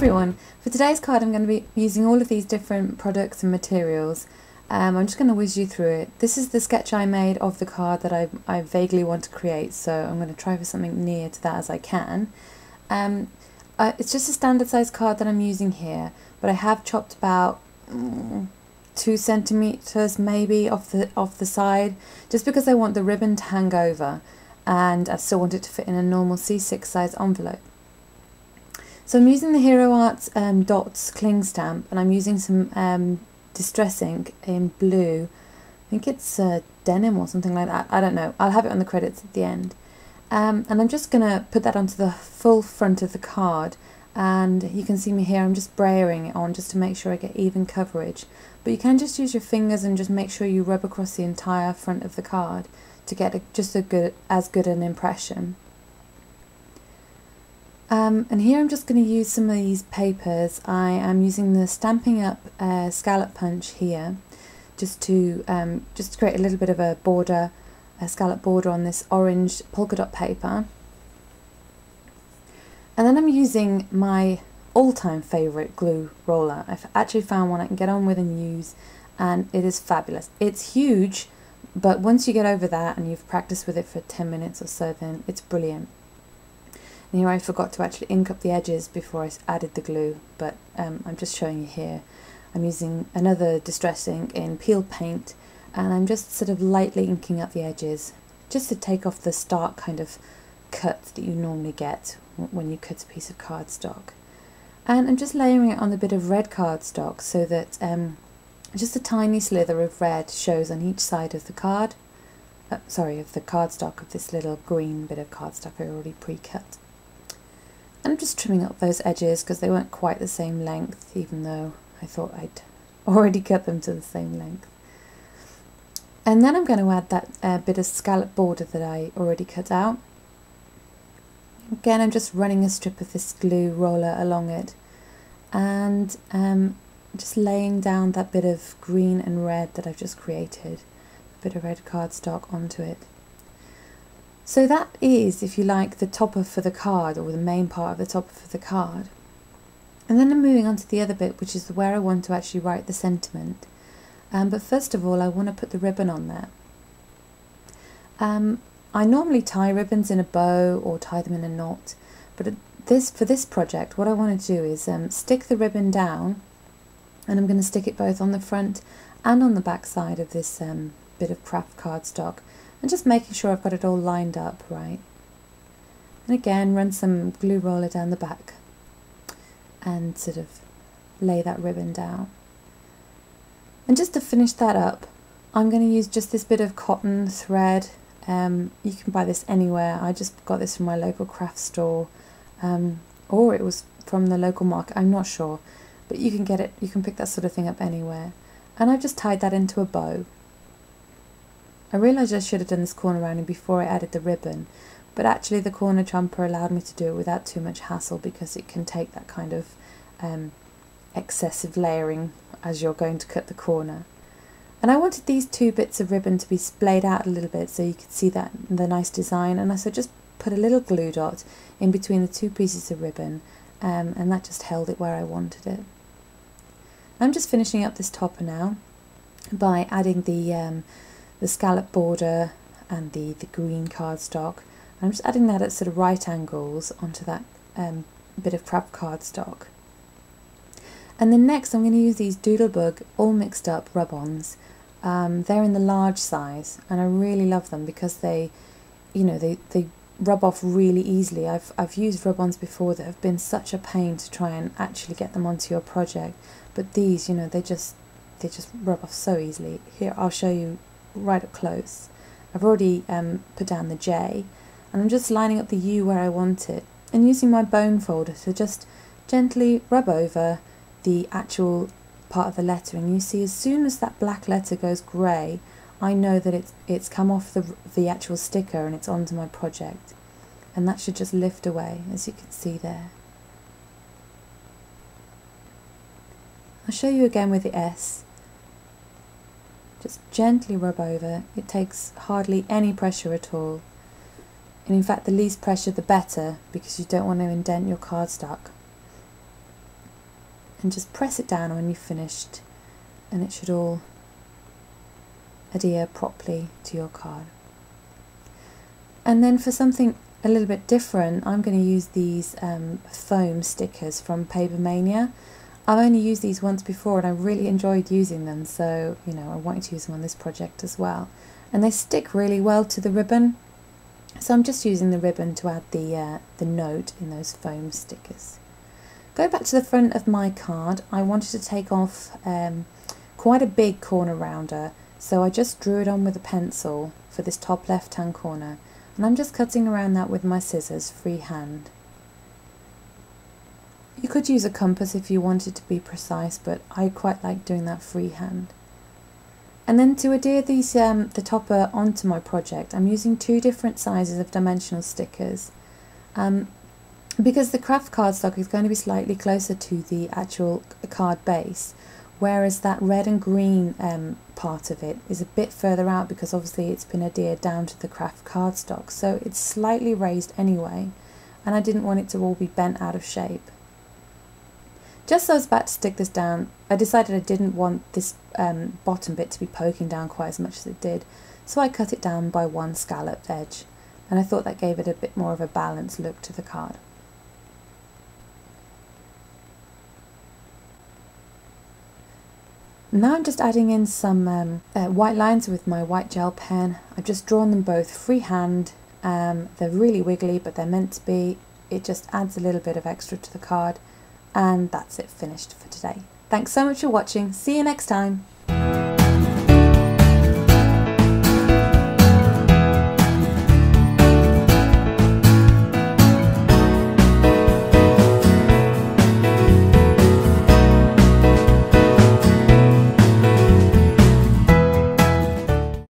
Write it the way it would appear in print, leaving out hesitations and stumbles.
everyone, for today's card I'm going to be using all of these different products and materials. I'm just going to whiz you through it. This is the sketch I made of the card that I vaguely want to create, so I'm going to try for something near to that as I can. It's just a standard size card that I'm using here, but I have chopped about 2 centimeters maybe off the side, just because I want the ribbon to hang over and I still want it to fit in a normal C6 size envelope. So I'm using the Hero Arts Dots cling stamp, and I'm using some distress ink in blue. I think it's denim or something like that. I don't know. I'll have it on the credits at the end. And I'm just going to put that onto the full front of the card. And you can see me here, I'm just brayering it on just to make sure I get even coverage. But you can just use your fingers and just make sure you rub across the entire front of the card to get as good an impression. And here I'm just going to use some of these papers. I am using the Stampin' Up scallop punch here, just to create a little bit of a border, a scallop border on this orange polka dot paper. And then I'm using my all-time favourite glue roller. I've actually found one I can get on with and use, and it is fabulous. It's huge, but once you get over that and you've practiced with it for 10 minutes or so, then it's brilliant. And here I forgot to actually ink up the edges before I added the glue, but I'm just showing you here. I'm using another distress ink in peel paint, and I'm just sort of lightly inking up the edges, just to take off the stark kind of cut that you normally get when you cut a piece of cardstock. And I'm just layering it on a bit of red cardstock so that just a tiny slither of red shows on each side of the card. Of the cardstock, of this little green bit of cardstock I already pre-cut. And I'm just trimming up those edges because they weren't quite the same length, even though I thought I'd already cut them to the same length. And then I'm going to add that bit of scallop border that I already cut out. Again, I'm just running a strip of this glue roller along it, and just laying down that bit of green and red that I've just created, a bit of red cardstock onto it. So that is, if you like, the topper for the card, or the main part of the topper for the card. And then I'm moving on to the other bit, which is where I want to actually write the sentiment. But first of all, I want to put the ribbon on there. I normally tie ribbons in a bow or tie them in a knot, but for this project, what I want to do is stick the ribbon down, and I'm going to stick it both on the front and on the back side of this bit of craft cardstock, and just making sure I've got it all lined up right. And again, run some glue roller down the back and sort of lay that ribbon down. And just to finish that up, I'm going to use just this bit of cotton thread. You can buy this anywhere. I just got this from my local craft store, or it was from the local market, I'm not sure, but you can get it, you can pick that sort of thing up anywhere. And I've just tied that into a bow. I realised I should have done this corner rounding before I added the ribbon, but actually the corner jumper allowed me to do it without too much hassle, because it can take that kind of excessive layering as you're going to cut the corner. And I wanted these 2 bits of ribbon to be splayed out a little bit so you could see the nice design, and so just put a little glue dot in between the 2 pieces of ribbon, and that just held it where I wanted it. I'm just finishing up this topper now by adding the scallop border and the green cardstock. I'm just adding that at sort of right angles onto that bit of craft cardstock. And then next I'm going to use these Doodlebug all mixed up rub-ons. They're in the large size, and I really love them because they rub off really easily. I've used rub-ons before that have been such a pain to try and actually get them onto your project, but these, they just rub off so easily. Here, I'll show you right up close. I've already put down the J, and I'm just lining up the U where I want it, and using my bone folder to just gently rub over the actual part of the lettering. You see, as soon as that black letter goes grey, I know that it's come off the actual sticker and it's onto my project, and that should just lift away, as you can see there. I'll show you again with the S. Just gently rub over. It takes hardly any pressure at all, and in fact the least pressure the better, because you don't want to indent your cardstock. and just press it down when you've finished, and it should all adhere properly to your card. And then for something a little bit different, I'm going to use these foam stickers from Paper Mania. I've only used these once before and I really enjoyed using them, so you know, I wanted to use them on this project as well. And they stick really well to the ribbon, so I'm just using the ribbon to add the note in those foam stickers. Go back to the front of my card. I wanted to take off quite a big corner rounder, so I just drew it on with a pencil for this top left hand corner, and I'm just cutting around that with my scissors freehand. You could use a compass if you wanted to be precise, but I quite like doing that freehand. And then to adhere these the topper onto my project, I'm using 2 different sizes of dimensional stickers. Because the craft cardstock is going to be slightly closer to the actual card base, whereas that red and green part of it is a bit further out because obviously it's been adhered down to the craft cardstock, so it's slightly raised anyway, and I didn't want it to all be bent out of shape. Just as I was about to stick this down, I decided I didn't want this bottom bit to be poking down quite as much as it did, so I cut it down by 1 scalloped edge, and I thought that gave it a bit more of a balanced look to the card. Now I'm just adding in some white lines with my white gel pen. I've just drawn them both freehand. They're really wiggly, but they're meant to be. It just adds a little bit of extra to the card. And that's it, finished for today. Thanks so much for watching. See you next time.